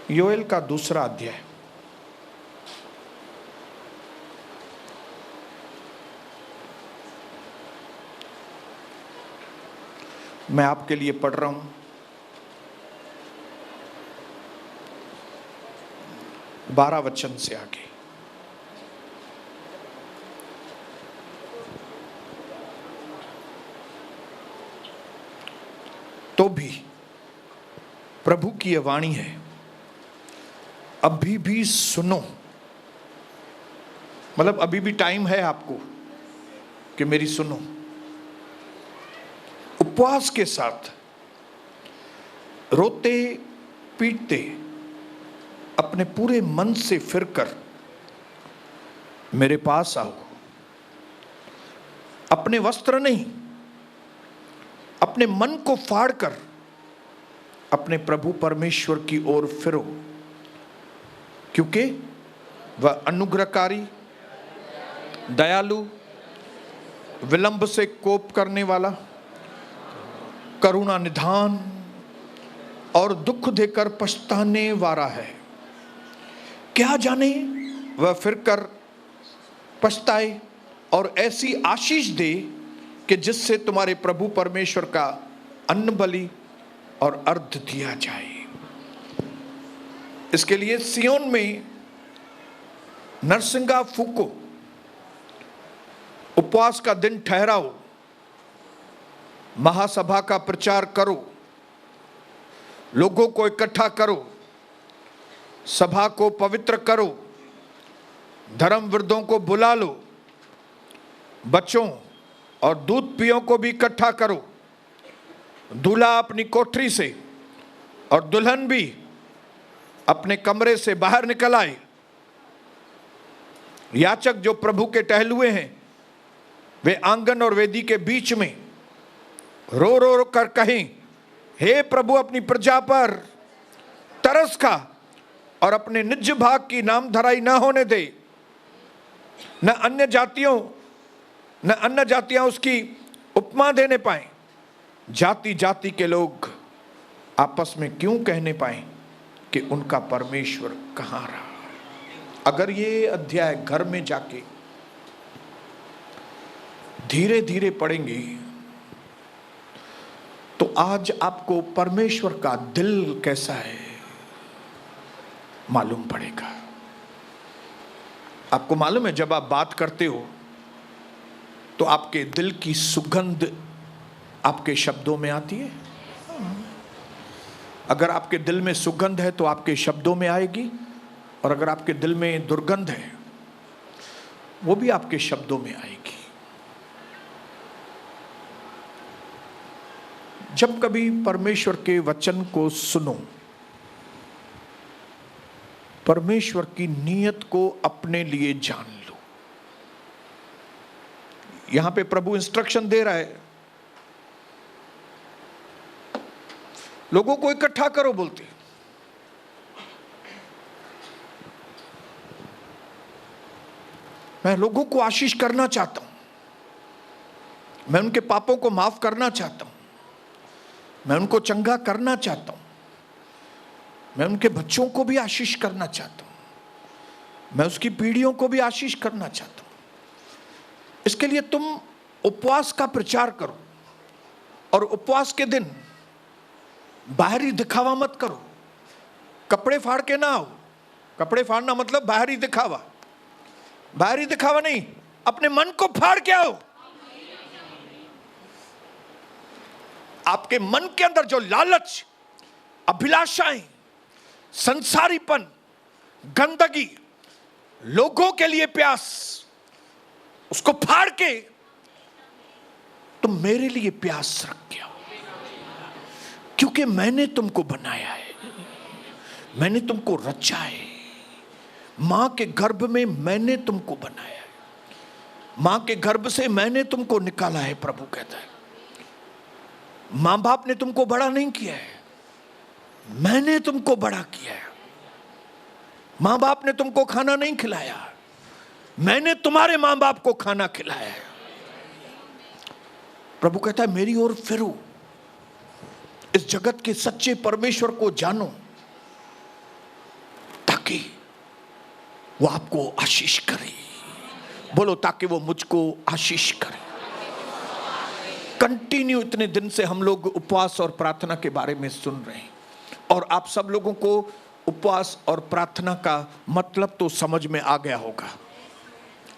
योएल का 2 अध्याय। मैं आपके लिए पढ़ रहा हूं 12 वचन से आगे। तो भी प्रभु की यह वाणी है, अभी भी सुनो। मतलब अभी भी टाइम है आपको कि मेरी सुनो। उपवास के साथ रोते पीटते अपने पूरे मन से फिरकर मेरे पास आओ। अपने वस्त्र नहीं, अपने मन को फाड़कर अपने प्रभु परमेश्वर की ओर फिरो, क्योंकि वह अनुग्रहकारी, दयालु, विलंब से कोप करने वाला, करुणा निधान और दुख देकर पछताने वाला है। क्या जाने वह फिरकर पछताए और ऐसी आशीष दे कि जिससे तुम्हारे प्रभु परमेश्वर का अन्न बलि और अर्घ दिया जाए। इसके लिए सियोन में नरसिंगा फूको, उपवास का दिन ठहराओ, महासभा का प्रचार करो, लोगों को इकट्ठा करो, सभा को पवित्र करो, धर्म विरुद्धों को बुला लो, बच्चों और दूध पियों को भी इकट्ठा करो। दूल्हा अपनी कोठरी से और दुल्हन भी अपने कमरे से बाहर निकल आए। याचक जो प्रभु के टहलुए हैं, वे आंगन और वेदी के बीच में रो रो कर कहें, हे प्रभु अपनी प्रजा पर तरस खा और अपने निज भाग की नामधराई न होने दे। न अन्य जातियां उसकी उपमा देने पाए। जाति जाति के लोग आपस में क्यों कहने पाए कि उनका परमेश्वर कहां रहा। अगर ये अध्याय घर में जाके धीरे धीरे पढ़ेंगे तो आज आपको परमेश्वर का दिल कैसा है मालूम पड़ेगा। आपको मालूम है, जब आप बात करते हो तो आपके दिल की सुगंध आपके शब्दों में आती है। अगर आपके दिल में सुगंध है तो आपके शब्दों में आएगी, और अगर आपके दिल में दुर्गंध है वो भी आपके शब्दों में आएगी। जब कभी परमेश्वर के वचन को सुनो, परमेश्वर की नीयत को अपने लिए जान लो। यहां पे प्रभु इंस्ट्रक्शन दे रहा है, लोगों को इकट्ठा करो बोलते। मैं लोगों को आशीष करना चाहता हूं, मैं उनके पापों को माफ करना चाहता हूं, मैं उनको चंगा करना चाहता हूं, मैं उनके बच्चों को भी आशीष करना चाहता हूं, मैं उसकी पीढ़ियों को भी आशीष करना चाहता हूं। इसके लिए तुम उपवास का प्रचार करो, और उपवास के दिन बाहरी दिखावा मत करो। कपड़े फाड़ के ना आओ। कपड़े फाड़ना मतलब बाहरी दिखावा। बाहरी दिखावा नहीं, अपने मन को फाड़ के आओ। आपके मन के अंदर जो लालच, अभिलाषाएं, संसारीपन, गंदगी, लोगों के लिए प्यास, उसको फाड़ के तुम मेरे लिए प्यास रख के आओ, क्योंकि मैंने तुमको बनाया है, मैंने तुमको रचा है। मां के गर्भ में मैंने तुमको बनाया है, मां के गर्भ से मैंने तुमको निकाला है। प्रभु कहता है, मां बाप ने तुमको बड़ा नहीं किया है, मैंने तुमको बड़ा किया है। मां बाप ने तुमको खाना नहीं खिलाया, मैंने तुम्हारे मां बाप को खाना खिलाया है। प्रभु कहता है, मेरी ओर फिरो, इस जगत के सच्चे परमेश्वर को जानो। ताकि वो आपको आशीष करे। बोलो, ताकि वो मुझको आशीष करे। कंटिन्यू इतने दिन से हम लोग उपवास और प्रार्थना के बारे में सुन रहे हैं, और आप सब लोगों को उपवास और प्रार्थना का मतलब तो समझ में आ गया होगा।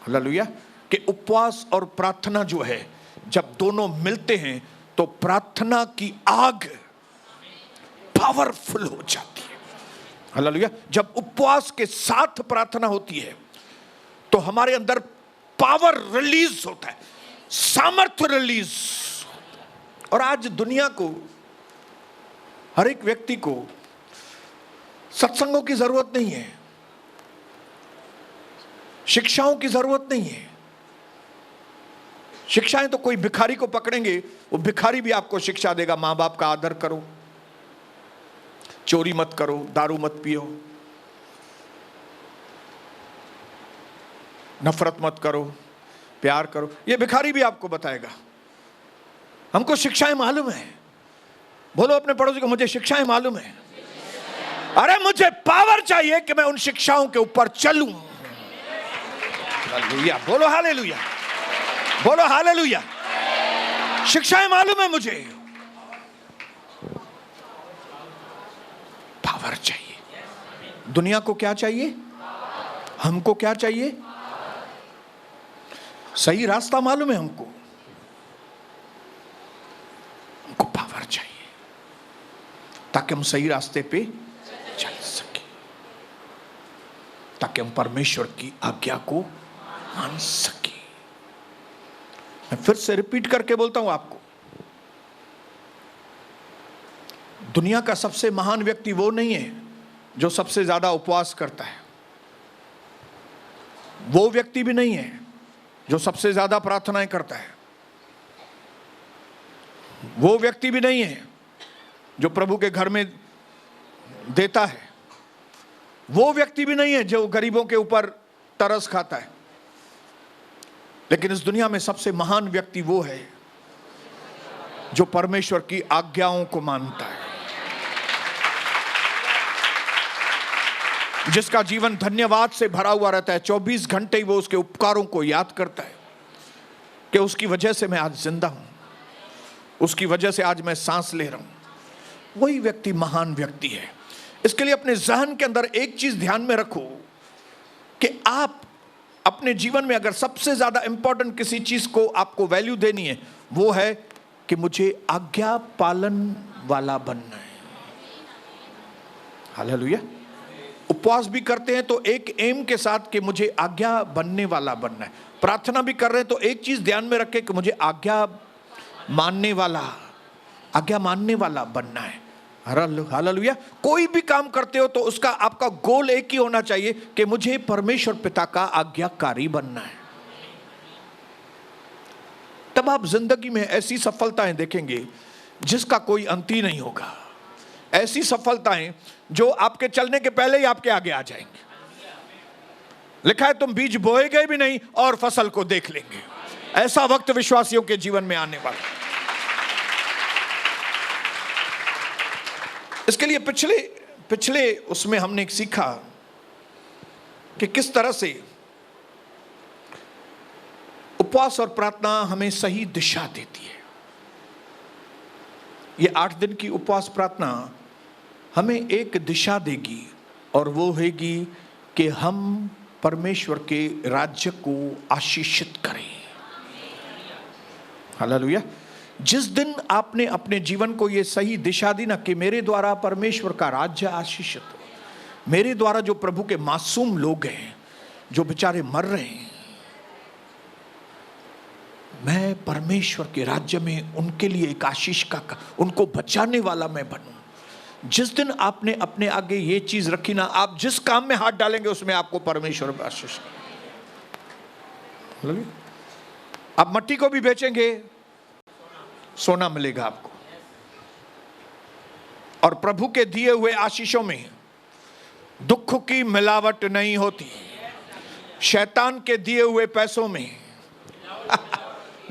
हालेलुया। कि उपवास और प्रार्थना जो है, जब दोनों मिलते हैं तो प्रार्थना की आग पावरफुल हो जाती है। हालेलुया। जब उपवास के साथ प्रार्थना होती है तो हमारे अंदर पावर रिलीज होता है, सामर्थ्य रिलीज। और आज दुनिया को, हर एक व्यक्ति को सत्संगों की जरूरत नहीं है, शिक्षाओं की जरूरत नहीं है। शिक्षाएं तो कोई भिखारी को पकड़ेंगे, वो भिखारी भी आपको शिक्षा देगा, मां बाप का आदर करो, चोरी मत करो, दारू मत पियो, नफरत मत करो, प्यार करो। ये भिखारी भी आपको बताएगा। हमको शिक्षाएं मालूम है। बोलो अपने पड़ोसी को, मुझे शिक्षाएं मालूम है। अरे मुझे पावर चाहिए कि मैं उन शिक्षाओं के ऊपर चलूं। हालेलुया। बोलो हालेलुया। बोलो हालेलुया। शिक्षाएं मालूम है मुझे, पावर चाहिए। दुनिया को क्या चाहिए? हमको क्या चाहिए? सही रास्ता मालूम है हमको पावर चाहिए, ताकि हम सही रास्ते पे चल सके, ताकि हम परमेश्वर की आज्ञा को मान सके। मैं फिर से रिपीट करके बोलता हूं आपको, दुनिया का सबसे महान व्यक्ति वो नहीं है जो सबसे ज्यादा उपवास करता है, वो व्यक्ति भी नहीं है जो सबसे ज्यादा प्रार्थनाएं करता है, वो व्यक्ति भी नहीं है जो प्रभु के घर में देता है, वो व्यक्ति भी नहीं है जो गरीबों के ऊपर तरस खाता है। लेकिन इस दुनिया में सबसे महान व्यक्ति वो है जो परमेश्वर की आज्ञाओं को मानता है, जिसका जीवन धन्यवाद से भरा हुआ रहता है। 24 घंटे ही वो उसके उपकारों को याद करता है कि उसकी वजह से मैं आज जिंदा हूं, उसकी वजह से आज मैं सांस ले रहा हूं। वही व्यक्ति महान व्यक्ति है। इसके लिए अपने जहन के अंदर एक चीज ध्यान में रखो कि आप अपने जीवन में अगर सबसे ज्यादा इंपॉर्टेंट किसी चीज को आपको वैल्यू देनी है, वो है कि मुझे आज्ञा पालन वाला बनना है। हालेलुया। उपवास भी करते हैं तो एक एम के साथ कि मुझे आज्ञा बनने वाला बनना है। प्रार्थना भी कर रहे हैं तो एक चीज ध्यान में रखें कि मुझे आज्ञा मानने वाला बनना है। हालेलुया। कोई भी काम करते हो तो उसका आपका गोल एक ही होना चाहिए कि मुझे परमेश्वर पिता का आज्ञाकारी बनना है। तब आप जिंदगी में ऐसी सफलताएं देखेंगे जिसका कोई अंत ही नहीं होगा। ऐसी सफलताएं जो आपके चलने के पहले ही आपके आगे आ जाएंगे। लिखा है तुम बीज बोएगे भी नहीं और फसल को देख लेंगे। ऐसा वक्त विश्वासियों के जीवन में आने वाला। इसके लिए पिछले उसमें हमने एक सीखा कि किस तरह से उपवास और प्रार्थना हमें सही दिशा देती है। ये 8 दिन की उपवास प्रार्थना हमें एक दिशा देगी, और वो हैगी कि हम परमेश्वर के राज्य को आशीषित करें। हालेलुया। जिस दिन आपने अपने जीवन को ये सही दिशा दी ना कि मेरे द्वारा परमेश्वर का राज्य आशीषित हो, मेरे द्वारा जो प्रभु के मासूम लोग हैं जो बेचारे मर रहे हैं, मैं परमेश्वर के राज्य में उनके लिए एक आशीष का, उनको बचाने वाला मैं बनूं। जिस दिन आपने अपने आगे ये चीज रखी ना, आप जिस काम में हाथ डालेंगे उसमें आपको परमेश्वर आशीष। आप मट्टी को भी बेचेंगे, सोना मिलेगा आपको। और प्रभु के दिए हुए आशीषों में दुख की मिलावट नहीं होती। शैतान के दिए हुए पैसों में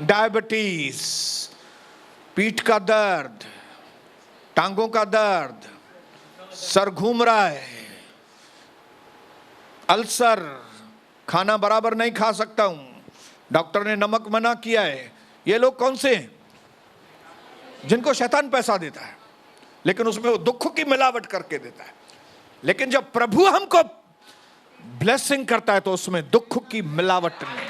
डायबिटीज, पीठ का दर्द, टांगों का दर्द, सर घूम रहा है, अल्सर, खाना बराबर नहीं खा सकता हूं, डॉक्टर ने नमक मना किया है। ये लोग कौन से हैं? जिनको शैतान पैसा देता है, लेकिन उसमें वो दुख की मिलावट करके देता है। लेकिन जब प्रभु हमको ब्लेसिंग करता है तो उसमें दुख की मिलावट नहीं।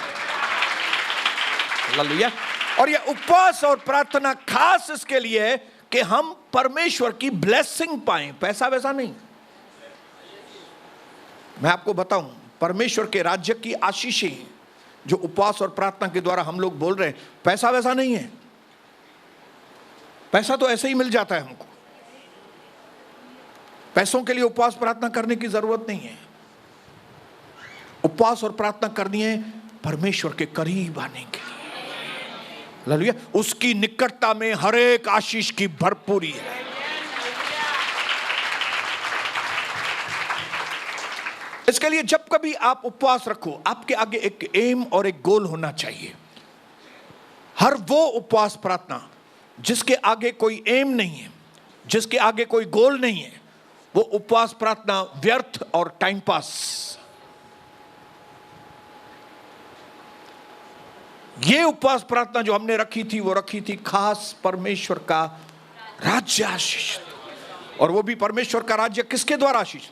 हालेलुया। और ये उपवास और प्रार्थना खास इसके लिए है कि हम परमेश्वर की ब्लेसिंग पाएं, पैसा वैसा नहीं। मैं आपको बताऊं, परमेश्वर के राज्य की आशीषें जो उपवास और प्रार्थना के द्वारा हम लोग बोल रहे हैं, पैसा वैसा नहीं है। पैसा तो ऐसे ही मिल जाता है हमको, पैसों के लिए उपवास प्रार्थना करने की जरूरत नहीं है। उपवास और प्रार्थना करनी है परमेश्वर के करीब आने के लिए। हालेलुया। उसकी निकटता में हर एक आशीष की भरपूरी है। इसके लिए जब कभी आप उपवास रखो, आपके आगे एक एम और एक गोल होना चाहिए। हर वो उपवास प्रार्थना जिसके आगे कोई एम नहीं है, जिसके आगे कोई गोल नहीं है, वो उपवास प्रार्थना व्यर्थ और टाइम पास। ये उपवास प्रार्थना जो हमने रखी थी, वो रखी थी खास परमेश्वर का राज्य आशीषित। और वो भी परमेश्वर का राज्य किसके द्वारा आशीषित?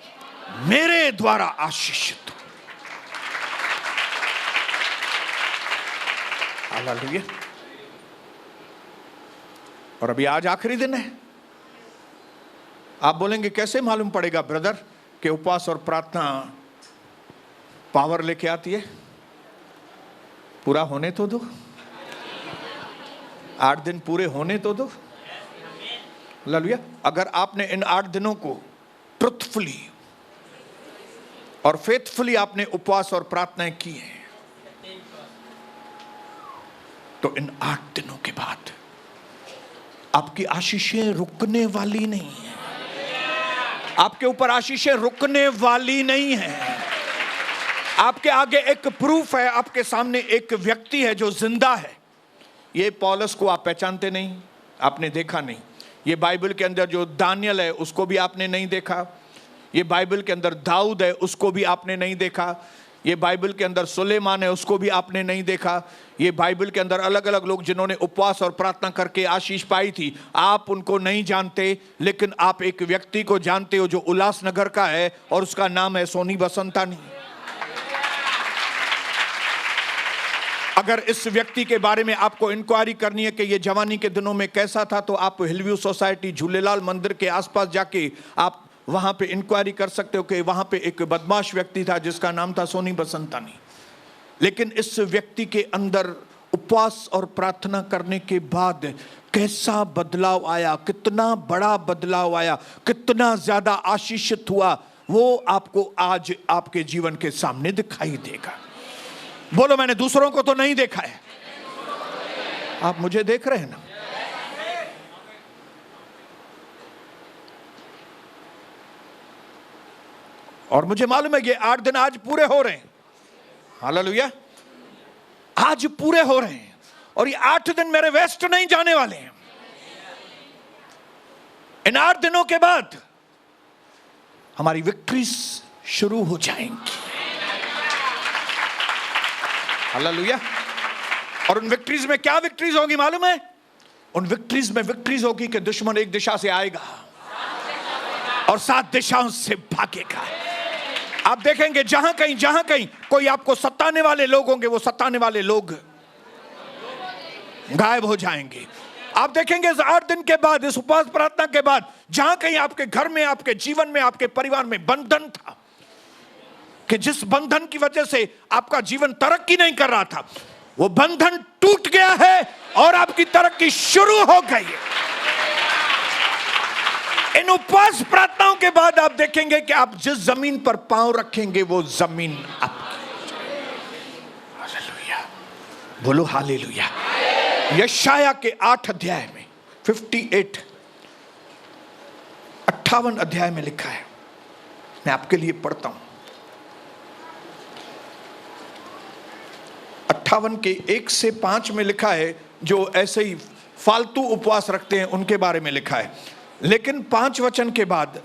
मेरे द्वारा आशीषित। हालेलुया। और अभी आज आखिरी दिन है। आप बोलेंगे कैसे मालूम पड़ेगा ब्रदर कि उपवास और प्रार्थना पावर लेके आती है? पूरा होने तो दो, 8 दिन पूरे होने तो दो। हालेलुया। अगर आपने इन 8 दिनों को ट्रुथफुली और फेथफुली आपने उपवास और प्रार्थनाएं की हैं, तो इन 8 दिनों के बाद आपकी आशीषें रुकने वाली नहीं है। आपके ऊपर आशीषें रुकने वाली नहीं है। आपके आगे एक प्रूफ है, आपके सामने एक व्यक्ति है जो जिंदा है। ये पौलुस को आप पहचानते नहीं, आपने देखा नहीं। ये बाइबल के अंदर जो दानियल है उसको भी आपने नहीं देखा। ये बाइबल के अंदर दाऊद है उसको भी आपने नहीं देखा। ये बाइबल के अंदर सुलेमान है उसको भी आपने नहीं देखा। ये बाइबल के अंदर अलग अलग लोग जिन्होंने उपवास और प्रार्थना करके आशीष पाई थी, आप उनको नहीं जानते। लेकिन आप एक व्यक्ति को जानते हो जो उल्लासनगर का है और उसका नाम है सोनी बसंतानी। अगर इस व्यक्ति के बारे में आपको इंक्वायरी करनी है कि ये जवानी के दिनों में कैसा था, तो आप हिलव्यू सोसाइटी झूलेलाल मंदिर के आसपास जाके आप वहां पे इंक्वायरी कर सकते हो कि वहां पे एक बदमाश व्यक्ति था जिसका नाम था सोनी बसंतानी। लेकिन इस व्यक्ति के अंदर उपवास और प्रार्थना करने के बाद कैसा बदलाव आया, कितना बड़ा बदलाव आया, कितना ज्यादा आशीषित हुआ, वो आपको आज आपके जीवन के सामने दिखाई देगा। बोलो, मैंने दूसरों को तो नहीं देखा है, आप मुझे देख रहे हैं ना। और मुझे मालूम है ये 8 दिन आज पूरे हो रहे हैं। हालेलुया। आज पूरे हो रहे हैं और ये 8 दिन मेरे वेस्ट नहीं जाने वाले हैं। इन 8 दिनों के बाद हमारी विक्ट्रीज शुरू हो जाएंगी। हालेलुया। और उन विक्ट्रीज में क्या विक्ट्रीज होगी मालूम है? उन विक्ट्रीज में विक्ट्रीज होगी कि दुश्मन एक दिशा से आएगा और 7 दिशाओं से भागेगा। आप देखेंगे जहां कहीं कोई आपको सताने वाले लोग होंगे, वो सताने वाले लोग गायब हो जाएंगे। आप देखेंगे इस 8 दिन के बाद, इस उपवास प्रार्थना के बाद, जहां कहीं आपके घर में, आपके जीवन में, आपके परिवार में बंधन था, कि जिस बंधन की वजह से आपका जीवन तरक्की नहीं कर रहा था, वो बंधन टूट गया है और आपकी तरक्की शुरू हो गई है। इन उपवास प्रार्थनाओं के बाद आप देखेंगे कि आप जिस जमीन पर पांव रखेंगे वो जमीन आपकी। हालेलुया। बोलो हालेलुया। यशाया के 8 अध्याय में 58 अध्याय में लिखा है, मैं आपके लिए पढ़ता हूं। 58 के 1 से 5 में लिखा है, जो ऐसे ही फालतू उपवास रखते हैं उनके बारे में लिखा है। लेकिन 5 वचन के बाद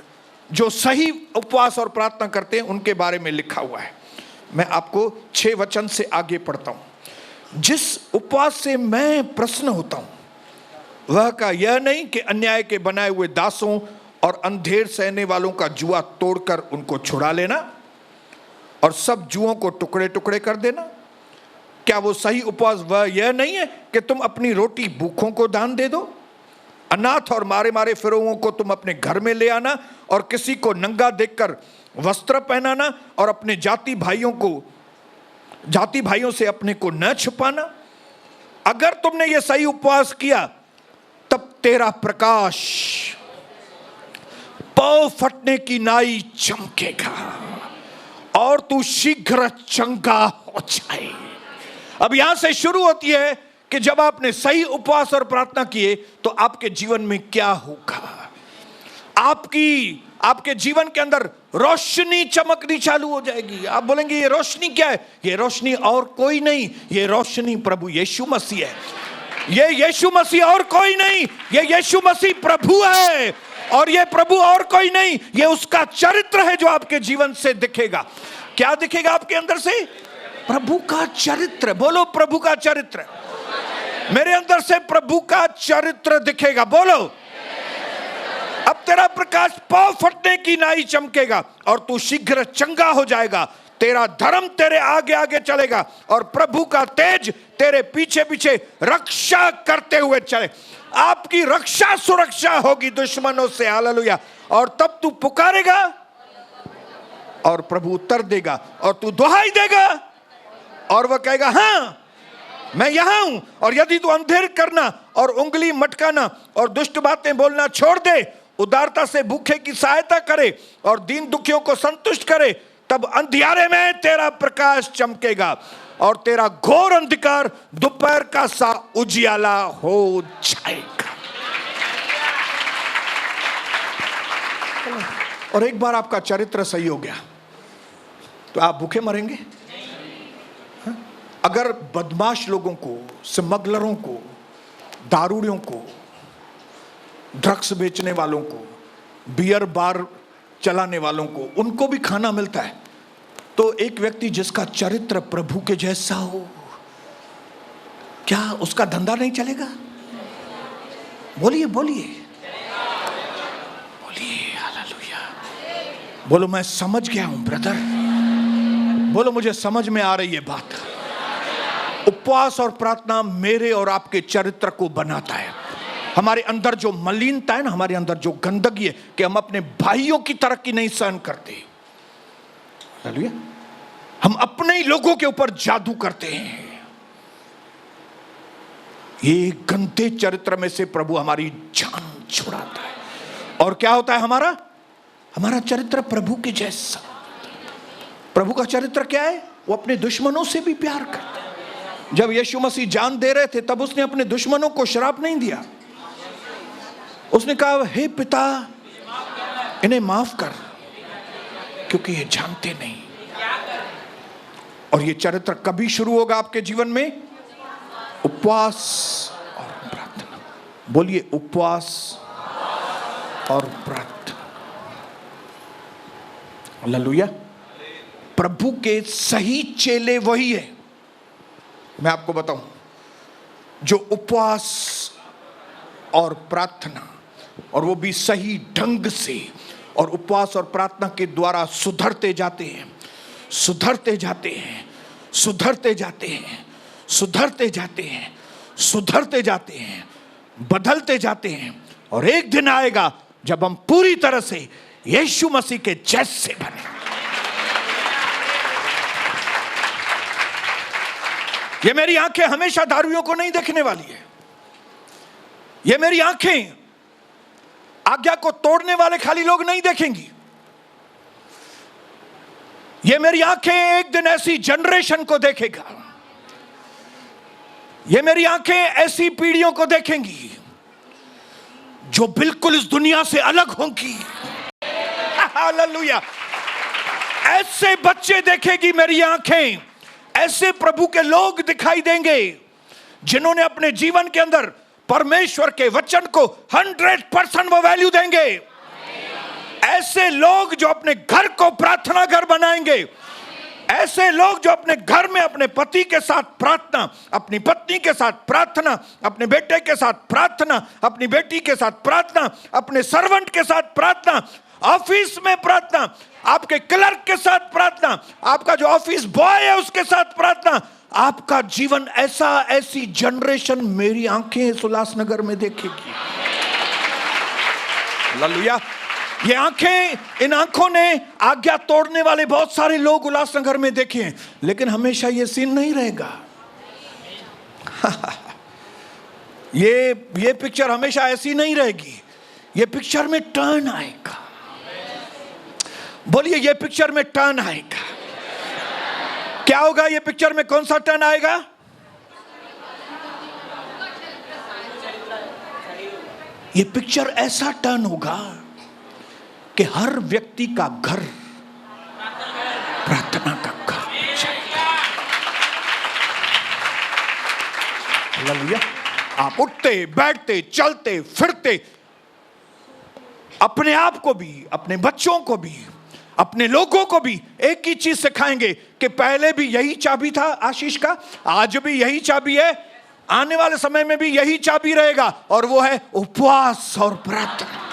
जो सही उपवास और प्रार्थना करते हैं उनके बारे में लिखा हुआ है। मैं आपको 6 वचन से आगे पढ़ता हूं। जिस उपवास से मैं प्रसन्न होता हूं वह का यह नहीं कि अन्याय के बनाए हुए दासों और अंधेर सहने वालों का जुआ तोड़कर उनको छुड़ा लेना और सब जुओं को टुकड़े टुकड़े कर देना। क्या वो सही उपवास वह यह नहीं है कि तुम अपनी रोटी भूखों को दान दे दो, अनाथ और मारे मारे फिरौओं को तुम अपने घर में ले आना और किसी को नंगा देखकर वस्त्र पहनाना और अपने जाति भाइयों से अपने को न छुपाना। अगर तुमने ये सही उपवास किया तब तेरा प्रकाश पांव फटने की नाई चमकेगा और तू शीघ्र चंगा हो जाए। अब यहां से शुरू होती है कि जब आपने सही उपवास और प्रार्थना किए तो आपके जीवन में क्या होगा। आपके जीवन के अंदर रोशनी चमकनी चालू हो जाएगी। आप बोलेंगे ये रोशनी क्या है? ये रोशनी और कोई नहीं, ये रोशनी प्रभु यीशु मसीह है। ये यीशु मसीह और कोई नहीं, ये यीशु मसीह प्रभु है। और ये प्रभु और कोई नहीं, ये उसका चरित्र है जो आपके जीवन से दिखेगा। क्या दिखेगा आपके अंदर से? प्रभु का चरित्र। बोलो प्रभु का चरित्र। मेरे अंदर से प्रभु का चरित्र दिखेगा। बोलो। अब तेरा प्रकाश पांव फटने की नाई चमकेगा और तू शीघ्र चंगा हो जाएगा। तेरा धर्म तेरे आगे आगे चलेगा और प्रभु का तेज तेरे पीछे पीछे रक्षा करते हुए चले। आपकी रक्षा सुरक्षा होगी दुश्मनों से। हालेलुया। और तब तू पुकारेगा और प्रभु उत्तर देगा और तू दुहाई देगा और वह कहेगा हाँ मैं यहां हूं। और यदि तू अंधेर करना और उंगली मटकाना और दुष्ट बातें बोलना छोड़ दे, उदारता से भूखे की सहायता करे और दीन दुखियों को संतुष्ट करे, तब अंधियारे में तेरा प्रकाश चमकेगा और तेरा घोर अंधकार दोपहर का सा उजियाला हो जाएगा। और एक बार आपका चरित्र सही हो गया तो आप भूखे मरेंगे? अगर बदमाश लोगों को, स्मगलरों को, दारूड़ियों को, ड्रग्स बेचने वालों को, बियर बार चलाने वालों को, उनको भी खाना मिलता है, तो एक व्यक्ति जिसका चरित्र प्रभु के जैसा हो, क्या उसका धंधा नहीं चलेगा? बोलिए बोलिए बोलिए। हालेलुया। बोलो मैं समझ गया हूं ब्रदर। बोलो मुझे समझ में आ रही है बात। उपवास और प्रार्थना मेरे और आपके चरित्र को बनाता है। हमारे अंदर जो मलिनता है ना, हमारे अंदर जो गंदगी है कि हम अपने भाइयों की तरक्की नहीं सहन करते। हालेलुया। हम अपने ही लोगों के ऊपर जादू करते हैं। ये गंदे चरित्र में से प्रभु हमारी जान छुड़ाता है। और क्या होता है हमारा चरित्र प्रभु के जैसा। प्रभु का चरित्र क्या है? वो अपने दुश्मनों से भी प्यार करता है। जब यीशु मसीह जान दे रहे थे तब उसने अपने दुश्मनों को श्राप नहीं दिया। उसने कहा हे पिता इन्हें माफ कर क्योंकि ये जानते नहीं। और ये चरित्र कभी शुरू होगा आपके जीवन में? उपवास और प्रार्थना। बोलिए उपवास और प्रार्थना। हालेलुया। प्रभु के सही चेले वही है। मैं आपको बताऊं, जो उपवास और प्रार्थना, और वो भी सही ढंग से, और उपवास और प्रार्थना के द्वारा सुधरते जाते हैं, सुधरते जाते हैं, सुधरते जाते हैं, सुधरते जाते हैं, सुधरते जाते हैं, बदलते जाते हैं। और एक दिन आएगा जब हम पूरी तरह से यीशु मसीह के जैसे बने। ये मेरी आंखें हमेशा दारूओं को नहीं देखने वाली है। ये मेरी आंखें आज्ञा को तोड़ने वाले खाली लोग नहीं देखेंगी। ये मेरी आंखें एक दिन ऐसी जनरेशन को देखेगा। ये मेरी आंखें ऐसी पीढ़ियों को देखेंगी जो बिल्कुल इस दुनिया से अलग होंगी। हालेलुया। ऐसे बच्चे देखेगी मेरी आंखें। ऐसे प्रभु के लोग दिखाई देंगे जिन्होंने अपने जीवन के अंदर परमेश्वर के वचन को 100% वो वैल्यू देंगे। ऐसे लोग जो अपने घर को प्रार्थना घर बनाएंगे, ऐसे लोग जो अपने घर में अपने पति के साथ प्रार्थना, अपनी पत्नी के साथ प्रार्थना, अपने बेटे के साथ प्रार्थना, अपनी बेटी के साथ प्रार्थना, अपने सर्वेंट के साथ प्रार्थना, ऑफिस में प्रार्थना, आपके क्लर्क के साथ प्रार्थना, आपका जो ऑफिस बॉय है उसके साथ प्रार्थना, आपका जीवन ऐसी जनरेशन मेरी आंखें इस उल्लासनगर में देखेगी। हालेलुया। ये आंखें, इन आंखों ने आज्ञा तोड़ने वाले बहुत सारे लोग उल्लासनगर में देखे हैं, लेकिन हमेशा ये सीन नहीं रहेगा। ये पिक्चर हमेशा ऐसी नहीं रहेगी। ये पिक्चर में टर्न आएगा। बोलिए, ये पिक्चर में टर्न आएगा। क्या होगा ये पिक्चर में? कौन सा टर्न आएगा? ये पिक्चर ऐसा टर्न होगा कि हर व्यक्ति का घर प्रार्थना का घर बन जाएगा। हालेलुया। आप उठते बैठते चलते फिरते अपने आप को भी, अपने बच्चों को भी, अपने लोगों को भी एक ही चीज सिखाएंगे कि पहले भी यही चाबी था आशीष का, आज भी यही चाबी है, आने वाले समय में भी यही चाबी रहेगा, और वो है उपवास और प्रार्थना।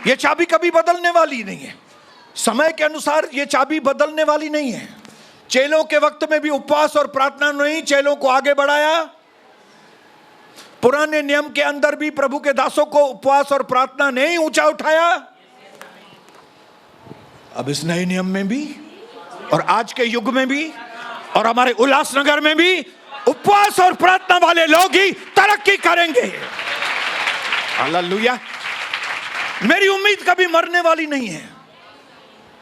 ये चाबी कभी बदलने वाली नहीं है। समय के अनुसार ये चाबी बदलने वाली नहीं है। चेलों के वक्त में भी उपवास और प्रार्थना नहीं चेलों को आगे बढ़ाया। पुराने नियम के अंदर भी प्रभु के दासों को उपवास और प्रार्थना नहीं ऊंचा उठाया। अब इस नए नियम में भी और आज के युग में भी और हमारे उल्लासनगर में भी उपवास और प्रार्थना वाले लोग ही तरक्की करेंगे। हालेलुया। मेरी उम्मीद कभी मरने वाली नहीं है।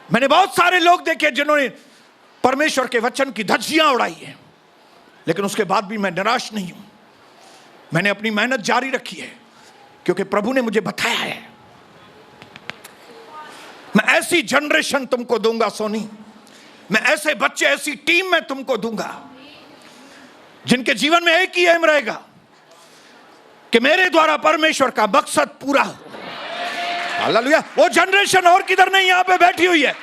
मैंने बहुत सारे लोग देखे जिन्होंने परमेश्वर के वचन की धज्जियां उड़ाई है, लेकिन उसके बाद भी मैं निराश नहीं हूं। मैंने अपनी मेहनत जारी रखी है, क्योंकि प्रभु ने मुझे बताया है मैं ऐसी जनरेशन तुमको दूंगा सोनी, मैं ऐसे बच्चे, ऐसी टीम में तुमको दूंगा जिनके जीवन में एक ही एम रहेगा कि मेरे द्वारा परमेश्वर का मकसद पूरा हो। हालेलुया। वो जनरेशन और किधर नहीं, यहां पे बैठी हुई है।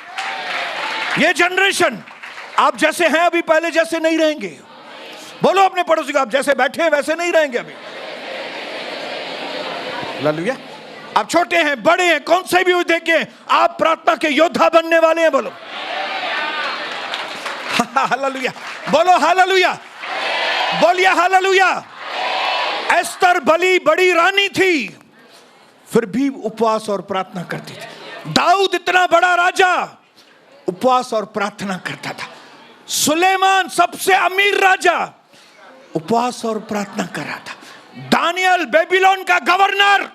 ये जनरेशन आप जैसे हैं अभी पहले जैसे नहीं रहेंगे। बोलो अपने पड़ोसी को, आप जैसे बैठे हैं वैसे नहीं रहेंगे अभी। हालेलुया। आप छोटे हैं बड़े हैं कौन से भी देखें, आप प्रार्थना के योद्धा बनने वाले हैं। बोलो हालेलुया। बोलो हालेलुया। बोलिए हालेलुया। एस्तर भली बड़ी रानी थी, फिर भी उपवास और प्रार्थना करती थी। दाऊद इतना बड़ा राजा, उपवास और प्रार्थना करता था। सुलेमान सबसे अमीर राजा, उपवास और प्रार्थना कर रहा था। दानियल बेबीलोन का गवर्नर,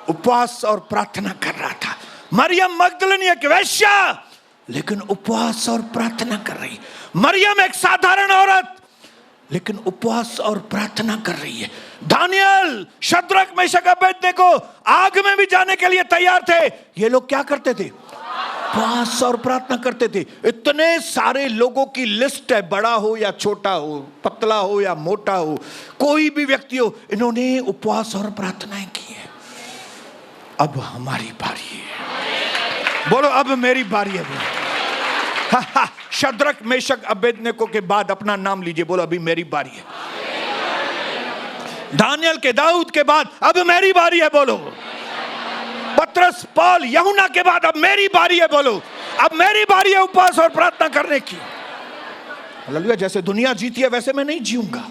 उपवास और प्रार्थना कर रहा था। मरियम मगदलिनी एक वेश्या, लेकिन उपवास और प्रार्थना कर रही। मरियम एक साधारण औरत, लेकिन उपवास और प्रार्थना कर रही है। दानियल, शद्रक, मेशक, अबेदनेगो आग में भी जाने के लिए तैयार थे। ये लोग क्या करते थे? उपवास और प्रार्थना करते थे। इतने सारे लोगों की लिस्ट है, बड़ा हो या छोटा हो, पतला हो या मोटा हो, कोई भी व्यक्ति हो, इन्होंने उपवास और प्रार्थनाएं की है। अब हमारी बारी है। बोलो अब मेरी बारी है। शद्रक, मेशक, अबेदनेगो के बाद अपना नाम लीजिए। बोलो अभी मेरी बारी है। दानियल के, दाऊद के बाद अब मेरी बारी है। बोलो पतरस, पौल, यूहन्ना के बाद अब मेरी बारी है। बोलो अब मेरी बारी है उपवास और प्रार्थना करने की। हालेलुया। जैसे दुनिया जीती है वैसे मैं नहीं जीऊंगा।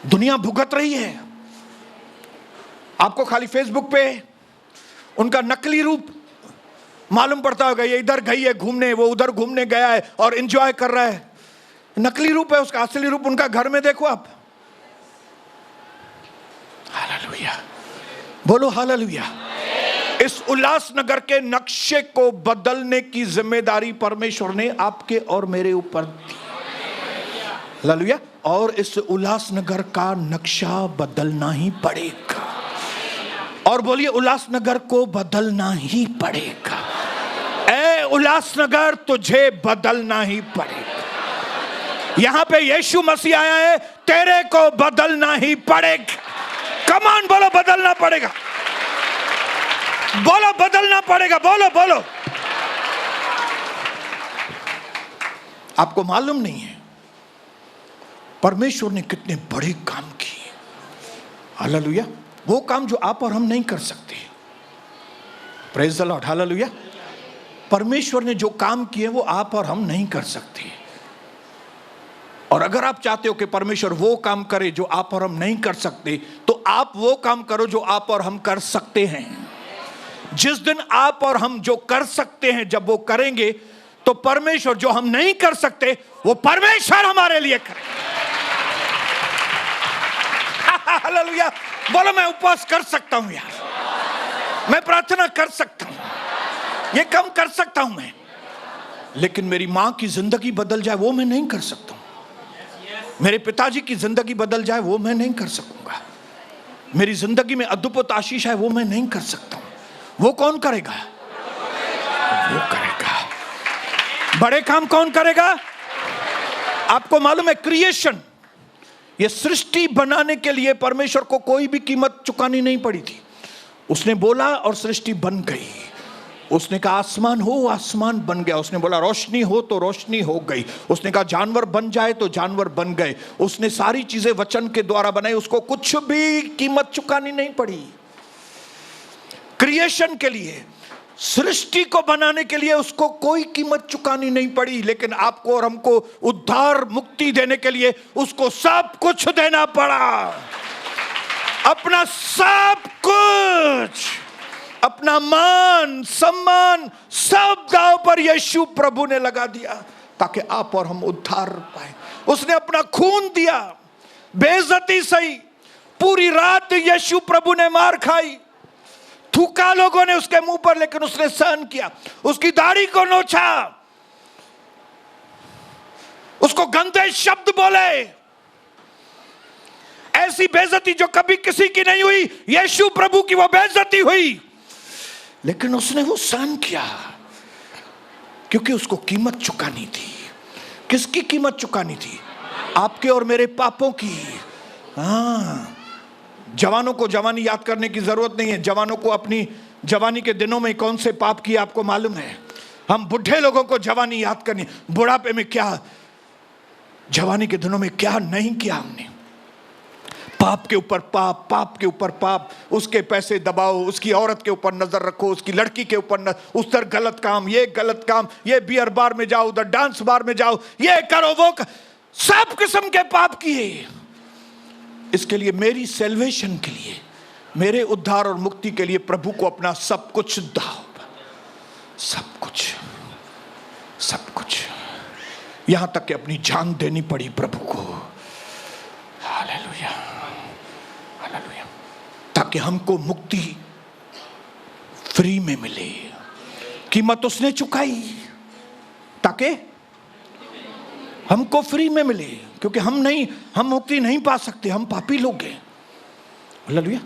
दुनिया भुगत रही है। आपको खाली फेसबुक पे उनका नकली रूप मालूम पड़ता होगा। ये इधर गई है घूमने, वो उधर घूमने गया है और एंजॉय कर रहा है। नकली रूप है, उसका असली रूप उनका घर में देखो आप। हालेलुया। बोलो हालेलुया। इस उल्लासनगर के नक्शे को बदलने की जिम्मेदारी परमेश्वर ने आपके और मेरे ऊपर दी। हालेलुया। और इस उल्लासनगर का नक्शा बदलना ही पड़ेगा। और बोलिए उल्लासनगर को बदलना ही पड़ेगा। ए उल्लासनगर, तुझे बदलना ही पड़ेगा। यहां पे यीशु मसीह आया है, तेरे को बदलना ही पड़ेगा। कम ऑन बोलो, बदलना पड़ेगा, बोलो बदलना पड़ेगा, बोलो बोलो। आपको मालूम नहीं है परमेश्वर ने कितने बड़े काम किए। हालेलुया। वो काम जो आप और हम नहीं कर सकते। Praise the Lord. हालेलुया। परमेश्वर ने जो काम किए वो आप और हम नहीं कर सकते। और अगर आप चाहते हो कि परमेश्वर वो काम करे जो आप और हम नहीं कर सकते, तो आप वो काम करो जो आप और हम कर सकते हैं। जिस दिन आप और हम जो कर सकते हैं जब वो करेंगे, तो परमेश्वर जो हम नहीं कर सकते वो परमेश्वर हमारे लिए करे। हालेलुया। बोलो मैं उपवास कर सकता हूं यार, मैं प्रार्थना कर सकता हूं, ये कम कर सकता हूं मैं, लेकिन मेरी मां की जिंदगी बदल जाए वो मैं नहीं कर सकता हूं। मेरे पिताजी की जिंदगी बदल जाए वो मैं नहीं कर सकूंगा। मेरी जिंदगी में अद्भुत आशीष है वो मैं नहीं कर सकता हूं। वो कौन करेगा? वो करेगा। बड़े काम कौन करेगा? आपको मालूम है क्रिएशन, ये सृष्टि बनाने के लिए परमेश्वर को कोई भी कीमत चुकानी नहीं पड़ी थी। उसने बोला और सृष्टि बन गई। उसने कहा आसमान हो, आसमान बन गया। उसने बोला रोशनी हो तो रोशनी हो गई। उसने कहा जानवर बन जाए तो जानवर बन गए। उसने सारी चीजें वचन के द्वारा बनाई। उसको कुछ भी कीमत चुकानी नहीं पड़ी। क्रिएशन के लिए, सृष्टि को बनाने के लिए उसको कोई कीमत चुकानी नहीं पड़ी। लेकिन आपको और हमको उद्धार मुक्ति देने के लिए उसको सब कुछ देना पड़ा। अपना सब कुछ, अपना मान सम्मान सब दांव पर यीशु प्रभु ने लगा दिया ताकि आप और हम उद्धार पाए। उसने अपना खून दिया, बेइज्जती सही, पूरी रात यीशु प्रभु ने मार खाई, थूका लोगों ने उसके मुंह पर, लेकिन उसने सहन किया। उसकी दाढ़ी को नोचा, उसको गंदे शब्द बोले, ऐसी बेइज्जती जो कभी किसी की नहीं हुई, यीशु प्रभु की वो बेइज्जती हुई, लेकिन उसने वो सहन किया क्योंकि उसको कीमत चुकानी थी। किसकी कीमत चुकानी थी? आपके और मेरे पापों की। हाँ, जवानों को जवानी याद करने की जरूरत नहीं है। जवानों को अपनी जवानी के दिनों में कौन से पाप किए आपको मालूम है। हम बुढ़े लोगों को जवानी याद करनी, बुढ़ापे में क्या, जवानी के दिनों में क्या नहीं किया हमने। पाप के ऊपर पाप, पाप के ऊपर पाप, उसके पैसे दबाओ, उसकी औरत के ऊपर नजर रखो, उसकी लड़की के ऊपर उधर गलत काम, ये गलत काम, ये बियर बार में जाओ, उधर डांस बार में जाओ, ये करो वो सब किस्म के पाप किए। इसके लिए, मेरी सेल्वेशन के लिए, मेरे उद्धार और मुक्ति के लिए प्रभु को अपना सब कुछ दाओ। सब कुछ, सब कुछ, यहां तक कि अपनी जान देनी पड़ी प्रभु को। हालेलुया, हालेलुया, ताकि हमको मुक्ति फ्री में मिले। कीमत उसने चुकाई ताकि हमको फ्री में मिले, क्योंकि हम मुक्ति नहीं पा सकते, हम पापी लोग हैं। हालेलुया,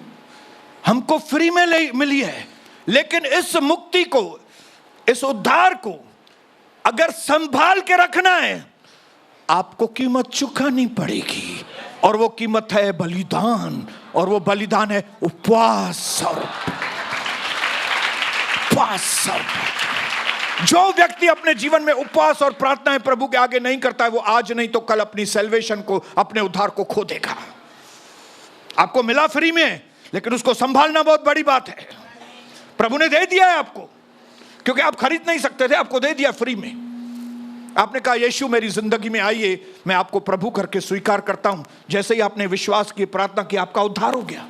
हमको फ्री में मिली है। लेकिन इस मुक्ति को, इस उद्धार को अगर संभाल के रखना है, आपको कीमत चुकानी पड़ेगी। और वो कीमत है बलिदान, और वो बलिदान है उपवास। और जो व्यक्ति अपने जीवन में उपवास और प्रार्थनाएं प्रभु के आगे नहीं करता है, वो आज नहीं तो कल अपनी सैल्वेशन को, अपने उद्धार को खो देगा। आपको मिला फ्री में, लेकिन उसको संभालना बहुत बड़ी बात है। प्रभु ने दे दिया है आपको, क्योंकि आप खरीद नहीं सकते थे, आपको दे दिया फ्री में। आपने कहा यीशु मेरी जिंदगी में आइए, मैं आपको प्रभु करके स्वीकार करता हूं। जैसे ही आपने विश्वास की, प्रार्थना की, आपका उद्धार हो गया,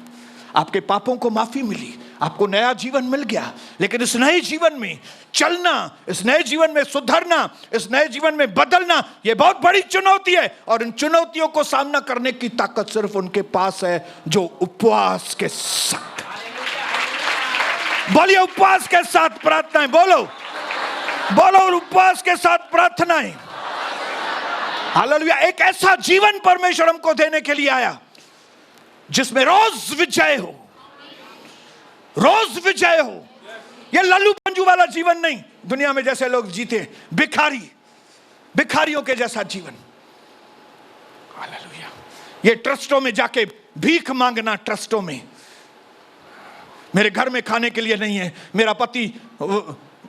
आपके पापों को माफी मिली, आपको नया जीवन मिल गया। लेकिन इस नए जीवन में चलना, इस नए जीवन में सुधरना, इस नए जीवन में बदलना, यह बहुत बड़ी चुनौती है। और इन चुनौतियों को सामना करने की ताकत सिर्फ उनके पास है जो उपवास के साथ, बोलिए उपवास के साथ प्रार्थनाएं, बोलो बोलो, उपवास के साथ प्रार्थनाएं। हालेलुया। एक ऐसा जीवन परमेश्वर हमको देने के लिए आया जिसमें रोज विजय हो, रोज विजय हो। ये लल्लू पंजू वाला जीवन नहीं, दुनिया में जैसे लोग जीते, भिखारियों के जैसा जीवन। हालेलुया। ये ट्रस्टों में जाके भीख मांगना, ट्रस्टों में मेरे घर में खाने के लिए नहीं है, मेरा पति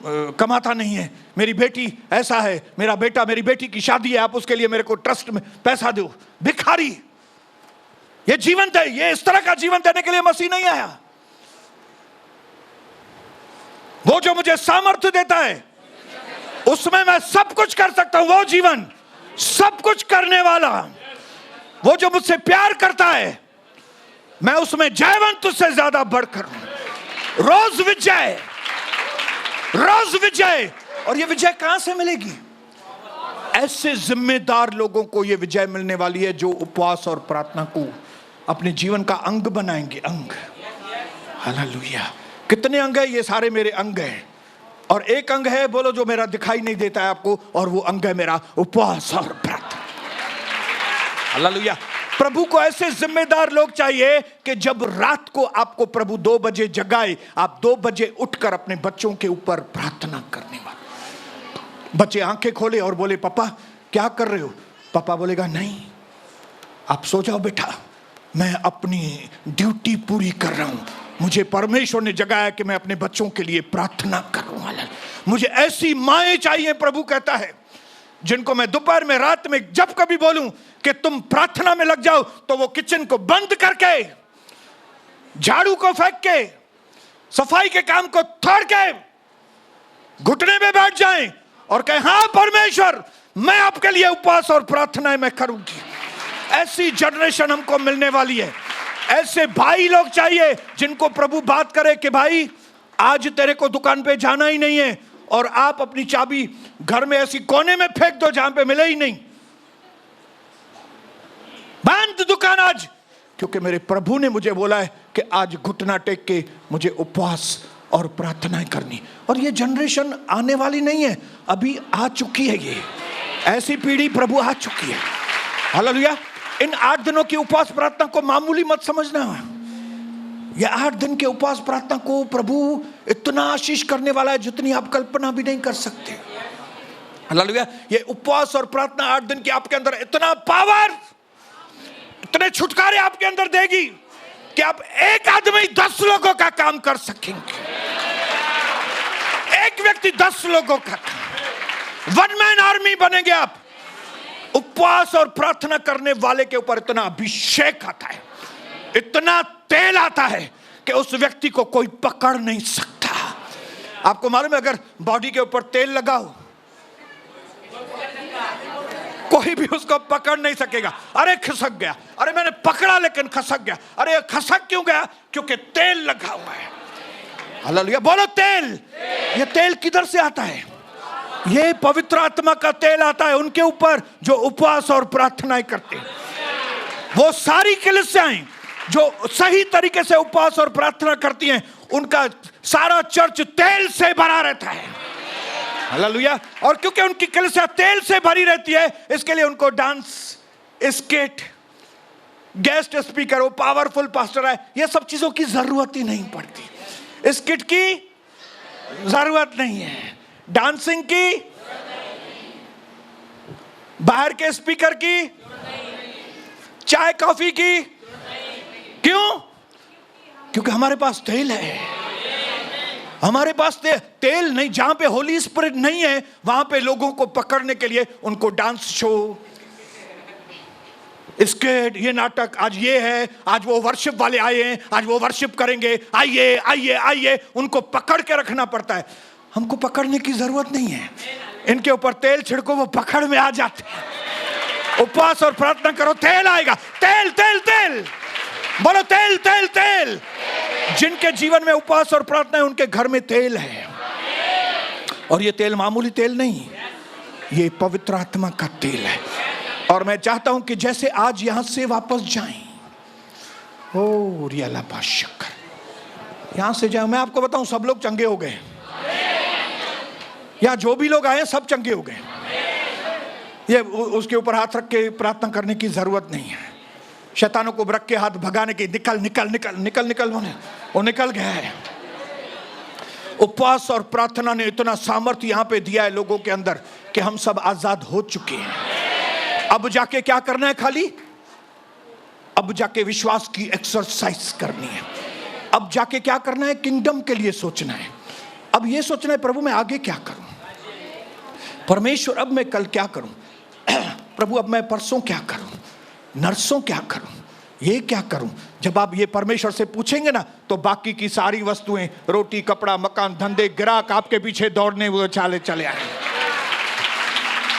कमाता नहीं है, मेरी बेटी ऐसा है, मेरा बेटा, मेरी बेटी की शादी है, आप उसके लिए मेरे को ट्रस्ट में पैसा दो। भिखारी, ये जीवन है, ये इस तरह का जीवन देने के लिए मसीह नहीं आया। वो जो मुझे सामर्थ्य देता है उसमें मैं सब कुछ कर सकता हूं, वो जीवन, सब कुछ करने वाला, वो जो मुझसे प्यार करता है, मैं उसमें जयवंत उससे ज्यादा बढ़कर रोज विजय, रोज विजय। और ये विजय कहां से मिलेगी? ऐसे जिम्मेदार लोगों को ये विजय मिलने वाली है जो उपवास और प्रार्थना को अपने जीवन का अंग बनाएंगे। अंग, हालेलुया। कितने अंग है? ये सारे मेरे अंग हैं। और एक अंग है, बोलो, जो मेरा दिखाई नहीं देता है आपको, और वो अंग है मेरा उपवास और प्रार्थना। हालेलुया। प्रभु को ऐसे जिम्मेदार लोग चाहिए कि जब रात को आपको प्रभु 2 बजे जगाए, आप 2 बजे उठकर अपने बच्चों के ऊपर प्रार्थना करने वाले। बच्चे आंखें खोले और बोले, पापा क्या कर रहे हो? पापा बोलेगा, नहीं आप सो जाओ बेटा, मैं अपनी ड्यूटी पूरी कर रहा हूं, मुझे परमेश्वर ने जगाया कि मैं अपने बच्चों के लिए प्रार्थना करूं। मुझे ऐसी माएं चाहिए, प्रभु कहता है, जिनको मैं दोपहर में, रात में जब कभी बोलूं कि तुम प्रार्थना में लग जाओ, तो वो किचन को बंद करके, झाड़ू को फेंक के, सफाई के काम को छोड़ के घुटने में बैठ जाएं और कहें, हाँ परमेश्वर, मैं आपके लिए उपवास और प्रार्थनाएं मैं करूंगी। ऐसी जनरेशन हमको मिलने वाली है। ऐसे भाई लोग चाहिए जिनको प्रभु बात करे कि भाई आज तेरे को दुकान पे जाना ही नहीं है, और आप अपनी चाबी घर में ऐसी कोने में फेंक दो जहां पे मिले ही नहीं, बंद दुकान आज, क्योंकि मेरे प्रभु ने मुझे बोला है कि आज घुटना टेक के मुझे उपवास और प्रार्थनाएं करनी। और ये जनरेशन आने वाली नहीं है, अभी आ चुकी है। ये ऐसी पीढ़ी प्रभु आ चुकी है। हालेलुया। इन 8 दिनों की उपवास प्रार्थना को मामूली मत समझना। ये 8 दिन के उपवास प्रार्थना को प्रभु इतना आशीष करने वाला है जितनी आप कल्पना भी नहीं कर सकते। हालेलुया। ये उपवास और प्रार्थना 8 दिन की आपके अंदर इतना पावर, इतने छुटकारे आपके अंदर देगी कि आप एक आदमी 10 लोगों का काम कर सकेंगे। एक व्यक्ति 10 लोगों का, 1 मैन आर्मी बनेंगे आप। उपवास और प्रार्थना करने वाले के ऊपर इतना अभिषेक आता है, इतना तेल आता है कि उस व्यक्ति को कोई पकड़ नहीं सकता। आपको मालूम है, अगर बॉडी के ऊपर तेल लगाओ, कोई भी उसको पकड़ नहीं सकेगा। अरे खसक गया, अरे मैंने पकड़ा लेकिन खसक गया। अरे खसक क्यों गया? क्योंकि तेल लगा हुआ है। हालेलुया। बोलो तेल। ये तेल किधर से आता है? ये पवित्र आत्मा का तेल आता है उनके ऊपर जो उपवास और प्रार्थनाएं करते हैं। वो सारी कलीसियाएं जो सही तरीके से उपवास और प्रार्थना करती हैं, उनका सारा चर्च तेल से भरा रहता है। हालेलुया। और क्योंकि उनकी कलीसिया तेल से भरी रहती है, इसके लिए उनको डांस, स्किट, गेस्ट स्पीकर, वो पावरफुल पास्टर है, ये सब चीजों की जरूरत ही नहीं पड़ती। स्किट की जरूरत नहीं है, डांसिंग की, बाहर के स्पीकर की, चाय कॉफी की। क्यों? क्योंकि हमारे पास तेल है। हमारे पास तेल नहीं। जहां पे होली स्पिरिट नहीं है, वहां पे लोगों को पकड़ने के लिए उनको डांस शो, स्किट, ये नाटक, आज ये है, आज वो वर्शिप वाले आए हैं, आज वो वर्शिप करेंगे, आइए आइए आइए, उनको पकड़ के रखना पड़ता है। हमको पकड़ने की जरूरत नहीं है। इनके ऊपर तेल छिड़को, वो पकड़ में आ जाते हैं। उपवास और प्रार्थना करो, तेल आएगा। तेल तेल तेल, बोलो तेल तेल तेल। जिनके जीवन में उपवास और प्रार्थना है, उनके घर में तेल है। और ये तेल मामूली तेल नहीं, ये पवित्र आत्मा का तेल है। और मैं चाहता हूं कि जैसे आज यहां से वापस जाएं, ओ रियाला पाशकर, यहां से जाए। मैं आपको बताऊं, सब लोग चंगे हो गए। यहाँ जो भी लोग आए सब चंगे हो गए। ये उसके ऊपर हाथ रख के प्रार्थना करने की जरूरत नहीं है। शैतानों को रख के हाथ भगाने की, निकल निकल निकल निकल निकल, वो निकल गया है। उपवास और प्रार्थना ने इतना सामर्थ्य यहाँ पे दिया है लोगों के अंदर कि हम सब आजाद हो चुके हैं। अब जाके क्या करना है? खाली अब जाके विश्वास की एक्सरसाइज करनी है। अब जाके क्या करना है? किंगडम के लिए सोचना है। अब ये सोचना है, प्रभु मैं आगे क्या करूं? परमेश्वर अब मैं कल क्या करूं? प्रभु अब मैं परसों क्या करूं? नरसों क्या करूं? ये क्या करूं? जब आप ये परमेश्वर से पूछेंगे ना, तो बाकी की सारी वस्तुएं, रोटी, कपड़ा, मकान, धंधे, ग्राहक आपके पीछे दौड़ने वो चले आए।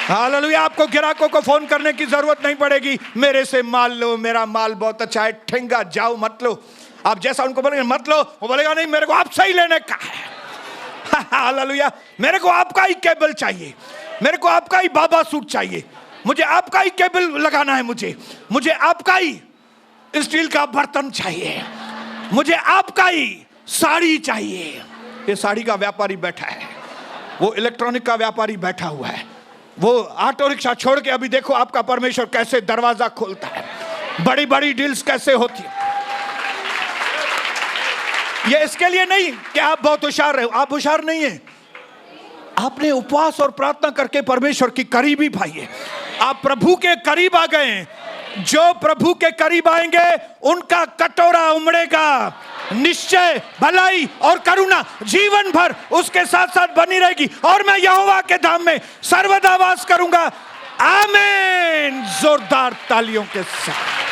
हालेलुया। आपको ग्राहकों को फोन करने की जरूरत नहीं पड़ेगी, मेरे से माल लो, मेरा माल बहुत अच्छा है, ठेंगा जाओ मत लो। आप जैसा उनको बोलेंगे मत लो, वो बोलेगा नहीं मेरे को आपसे ही लेने का है। हालेलुया। मेरे को आपका ही केबल चाहिए, मेरे को आपका ही बाबा सूट चाहिए, मुझे आपका ही केबल लगाना है, मुझे आपका ही स्टील का बर्तन चाहिए, मुझे आपका ही साड़ी चाहिए। ये साड़ी का व्यापारी बैठा है, वो इलेक्ट्रॉनिक का व्यापारी बैठा हुआ है, वो ऑटो रिक्शा छोड़ के अभी देखो आपका परमेश्वर कैसे दरवाजा खोलता है, बड़ी बड़ी डील्स कैसे होती है। ये इसके लिए नहीं कि आप बहुत होशियार रहे हो, आप होशियार नहीं है, आपने उपवास और प्रार्थना करके परमेश्वर की करीबी पाई है, आप प्रभु के करीब आ गए हैं। जो प्रभु के करीब आएंगे उनका कटोरा उमड़ेगा, निश्चय भलाई और करुणा जीवन भर उसके साथ साथ बनी रहेगी, और मैं यहोवा के धाम में सर्वदा वास करूंगा। आमीन। जोरदार तालियों के साथ।